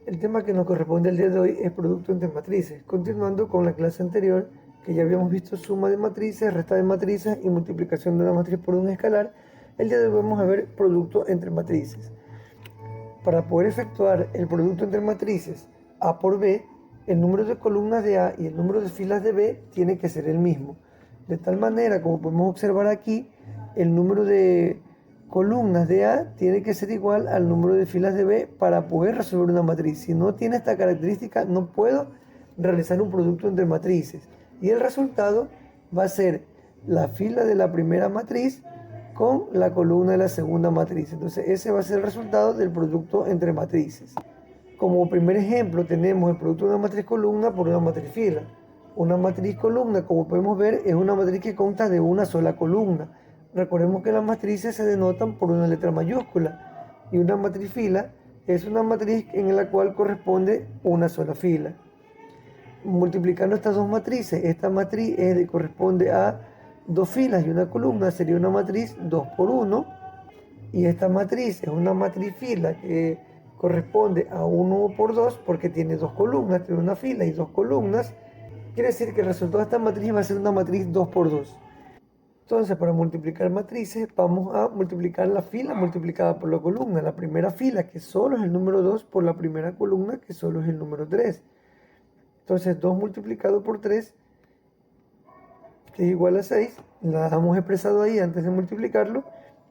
El tema que nos corresponde el día de hoy es producto entre matrices, continuando con la clase anterior que ya habíamos visto suma de matrices, resta de matrices y multiplicación de una matriz por un escalar. El día de hoy vamos a ver producto entre matrices. Para poder efectuar el producto entre matrices A por B, el número de columnas de A y el número de filas de B tiene que ser el mismo. De tal manera, como podemos observar aquí, el número de columnas de A tiene que ser igual al número de filas de B para poder resolver una matriz. Si no tiene esta característica, no puedo realizar un producto entre matrices. Y el resultado va a ser la fila de la primera matriz con la columna de la segunda matriz. Entonces ese va a ser el resultado del producto entre matrices. Como primer ejemplo tenemos el producto de una matriz columna por una matriz fila. Una matriz columna, como podemos ver, es una matriz que consta de una sola columna. Recordemos que las matrices se denotan por una letra mayúscula y una matriz fila es una matriz en la cual corresponde una sola fila. Multiplicando estas dos matrices, esta matriz corresponde a dos filas y una columna, sería una matriz 2 por 1, y esta matriz es una matriz fila que corresponde a 1 por 2 porque tiene dos columnas, tiene una fila y dos columnas. Quiere decir que el resultado de esta matriz va a ser una matriz 2 por 2. Entonces, para multiplicar matrices, vamos a multiplicar la fila multiplicada por la columna. La primera fila, que solo es el número 2, por la primera columna, que solo es el número 3. Entonces, 2 multiplicado por 3, que es igual a 6, la hemos expresado ahí antes de multiplicarlo,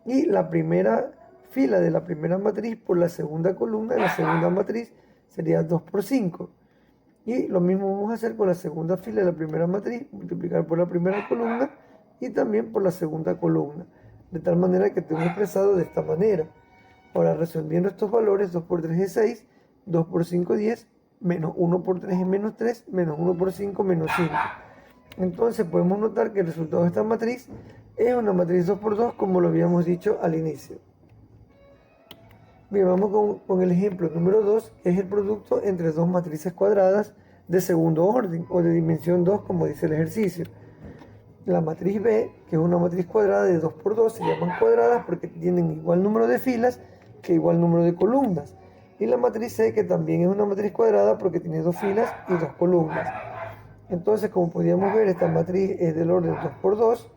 y la primera fila de la primera matriz por la segunda columna de la segunda matriz sería 2 por 5. Y lo mismo vamos a hacer con la segunda fila de la primera matriz, multiplicar por la primera columna y también por la segunda columna, de tal manera que tengo expresado de esta manera. Ahora, resolviendo estos valores, 2 por 3 es 6, 2 por 5 es 10, menos 1 por 3 es menos 3, menos 1 por 5 menos 5. Entonces podemos notar que el resultado de esta matriz es una matriz 2 por 2, como lo habíamos dicho al inicio. Bien, vamos con el ejemplo número 2, que es el producto entre dos matrices cuadradas de segundo orden o de dimensión 2, como dice el ejercicio. La matriz B, que es una matriz cuadrada de 2 por 2, se llaman cuadradas porque tienen igual número de filas que igual número de columnas. Y la matriz C, que también es una matriz cuadrada porque tiene dos filas y dos columnas. Entonces, como podíamos ver, esta matriz es del orden 2 por 2.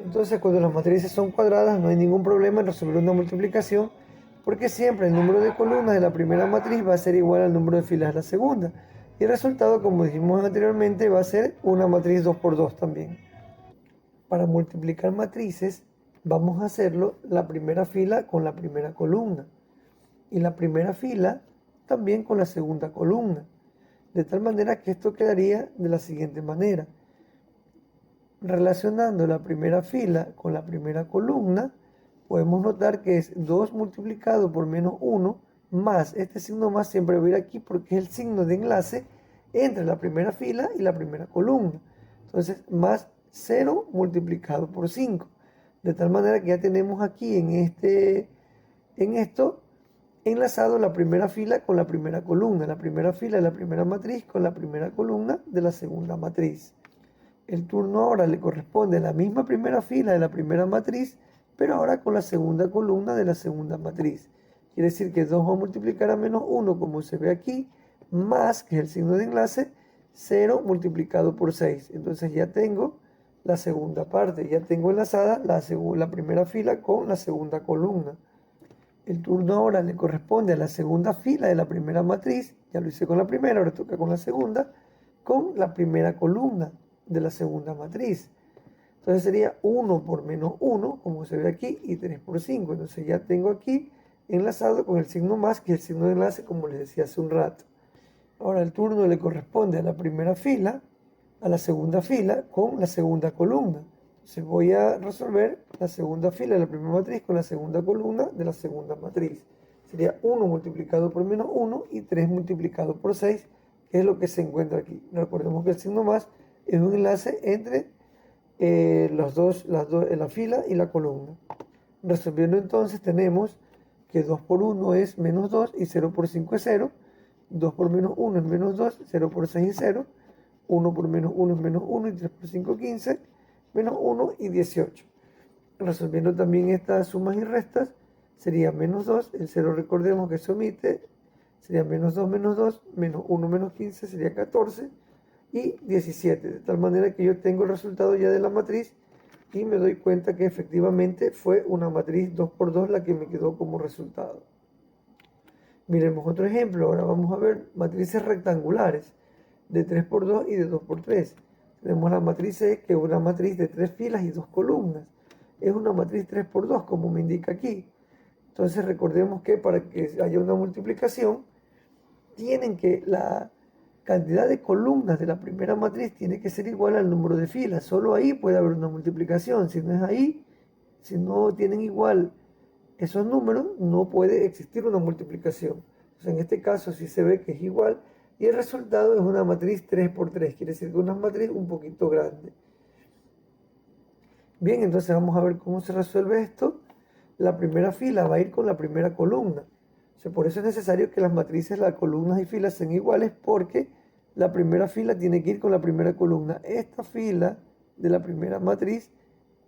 Entonces, cuando las matrices son cuadradas, no hay ningún problema en resolver una multiplicación, porque siempre el número de columnas de la primera matriz va a ser igual al número de filas de la segunda. Y el resultado, como dijimos anteriormente, va a ser una matriz 2 por 2 también. Para multiplicar matrices, vamos a hacerlo la primera fila con la primera columna y la primera fila también con la segunda columna. De tal manera que esto quedaría de la siguiente manera. Relacionando la primera fila con la primera columna, podemos notar que es 2 multiplicado por menos 1 más, este signo más siempre va a ir aquí porque es el signo de enlace entre la primera fila y la primera columna. Entonces, más 0 multiplicado por 5. De tal manera que ya tenemos aquí en esto enlazado la primera fila con la primera columna, la primera fila de la primera matriz con la primera columna de la segunda matriz. El turno ahora le corresponde a la misma primera fila de la primera matriz, pero ahora con la segunda columna de la segunda matriz. Quiere decir que 2 va a multiplicar a menos 1, como se ve aquí, más, que es el signo de enlace, 0 multiplicado por 6. Entonces ya tengo la segunda parte, ya tengo enlazada la primera fila con la segunda columna. El turno ahora le corresponde a la segunda fila de la primera matriz, ya lo hice con la primera, ahora toca con la primera columna de la segunda matriz. Entonces sería 1 por menos 1, como se ve aquí, y 3 por 5. Entonces ya tengo aquí enlazado con el signo más, que es el signo de enlace, como les decía hace un rato. Ahora el turno le corresponde a la primera fila, a la segunda fila con la segunda columna. Entonces voy a resolver la segunda fila de la primera matriz con la segunda columna de la segunda matriz. Sería 1 multiplicado por menos 1 y 3 multiplicado por 6, que es lo que se encuentra aquí. Recordemos que el signo más es un enlace entre la fila y la columna. Resolviendo entonces tenemos que 2 por 1 es menos 2 y 0 por 5 es 0. 2 por menos 1 es menos 2, 0 por 6 es 0. 1 por menos 1 es menos 1 y 3 por 5 15, menos 1 y 18. Resolviendo también estas sumas y restas, sería menos 2, el 0 recordemos que se omite, sería menos 2 menos 2, menos 1 menos 15 sería 14 y 17. De tal manera que yo tengo el resultado ya de la matriz y me doy cuenta que efectivamente fue una matriz 2 por 2 la que me quedó como resultado. Miremos otro ejemplo. Ahora vamos a ver matrices rectangulares de 3 por 2 y de 2 por 3. Tenemos la matriz E, que es una matriz de 3 filas y 2 columnas. Es una matriz 3 por 2, como me indica aquí. Entonces recordemos que para que haya una multiplicación, tienen que la cantidad de columnas de la primera matriz tiene que ser igual al número de filas. Solo ahí puede haber una multiplicación. Si no es ahí, si no tienen igual esos números, no puede existir una multiplicación. Entonces, en este caso sí se ve que es igual y el resultado es una matriz 3 por 3, quiere decir que una matriz un poquito grande. Bien, entonces vamos a ver cómo se resuelve esto. La primera fila va a ir con la primera columna. O sea, por eso es necesario que las matrices, las columnas y filas sean iguales, porque la primera fila tiene que ir con la primera columna. Esta fila de la primera matriz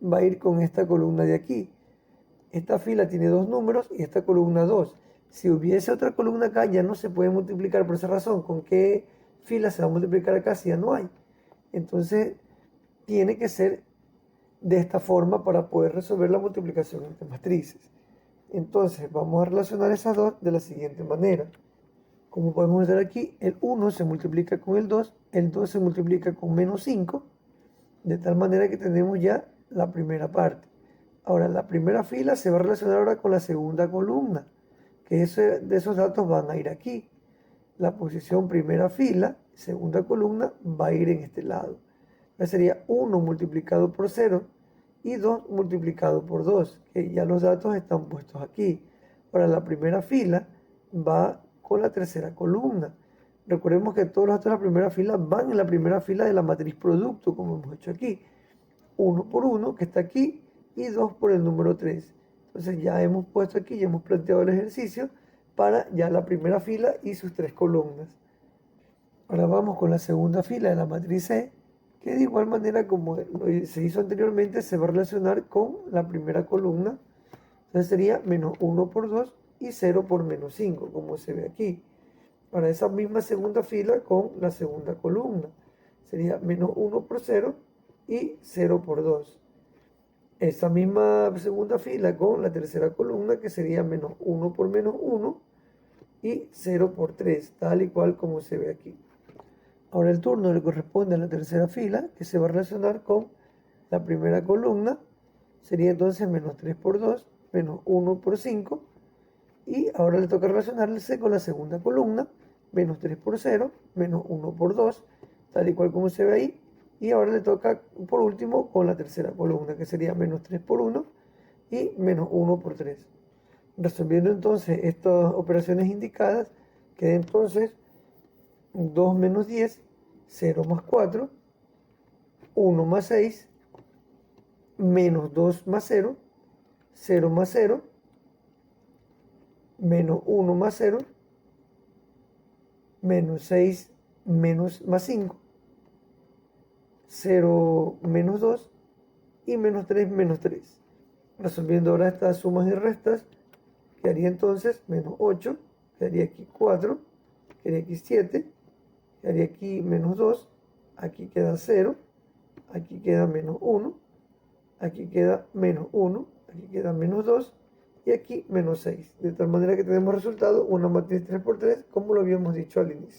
va a ir con esta columna de aquí. Esta fila tiene dos números y esta columna dos. Si hubiese otra columna acá, ya no se puede multiplicar por esa razón. ¿Con qué fila se va a multiplicar acá si ya no hay? Entonces, tiene que ser de esta forma para poder resolver la multiplicación entre matrices. Entonces, vamos a relacionar esas dos de la siguiente manera. Como podemos ver aquí, el 1 se multiplica con el 2 se multiplica con menos 5, de tal manera que tenemos ya la primera parte. Ahora, la primera fila se va a relacionar ahora con la segunda columna, que de esos datos van a ir aquí. La posición primera fila, segunda columna, va a ir en este lado. Entonces sería 1 multiplicado por 0 y 2 multiplicado por 2, que ya los datos están puestos aquí. Ahora, la primera fila va con la tercera columna. Recordemos que todos los datos de la primera fila van en la primera fila de la matriz producto, como hemos hecho aquí. 1 por 1, que está aquí, y 2 por el número 3. Entonces ya hemos puesto aquí, ya hemos planteado el ejercicio para ya la primera fila y sus tres columnas. Ahora vamos con la segunda fila de la matriz E, que de igual manera como se hizo anteriormente, se va a relacionar con la primera columna. Entonces sería menos 1 por 2 y 0 por menos 5, como se ve aquí. Ahora esa misma segunda fila con la segunda columna. Sería menos 1 por 0 y 0 por 2. Esa misma segunda fila con la tercera columna, que sería menos 1 por menos 1 y 0 por 3, tal y cual como se ve aquí. Ahora el turno le corresponde a la tercera fila, que se va a relacionar con la primera columna. Sería entonces menos 3 por 2, menos 1 por 5. Y ahora le toca relacionarse con la segunda columna, menos 3 por 0, menos 1 por 2, tal y cual como se ve ahí. Y ahora le toca, por último, con la tercera columna, que sería menos 3 por 1 y menos 1 por 3. Resolviendo entonces estas operaciones indicadas, queda entonces 2 menos 10, 0 más 4, 1 más 6, menos 2 más 0, 0 más 0, menos 1 más 0, menos 6 más 5, 0 menos 2 y menos 3 menos 3. Resolviendo ahora estas sumas y restas, quedaría entonces menos 8, quedaría aquí 4, quedaría aquí 7, quedaría aquí menos 2, aquí queda 0, aquí queda menos 1, aquí queda menos 1, aquí queda menos 2 y aquí menos 6. De tal manera que tenemos resultado una matriz 3 por 3 como lo habíamos dicho al inicio.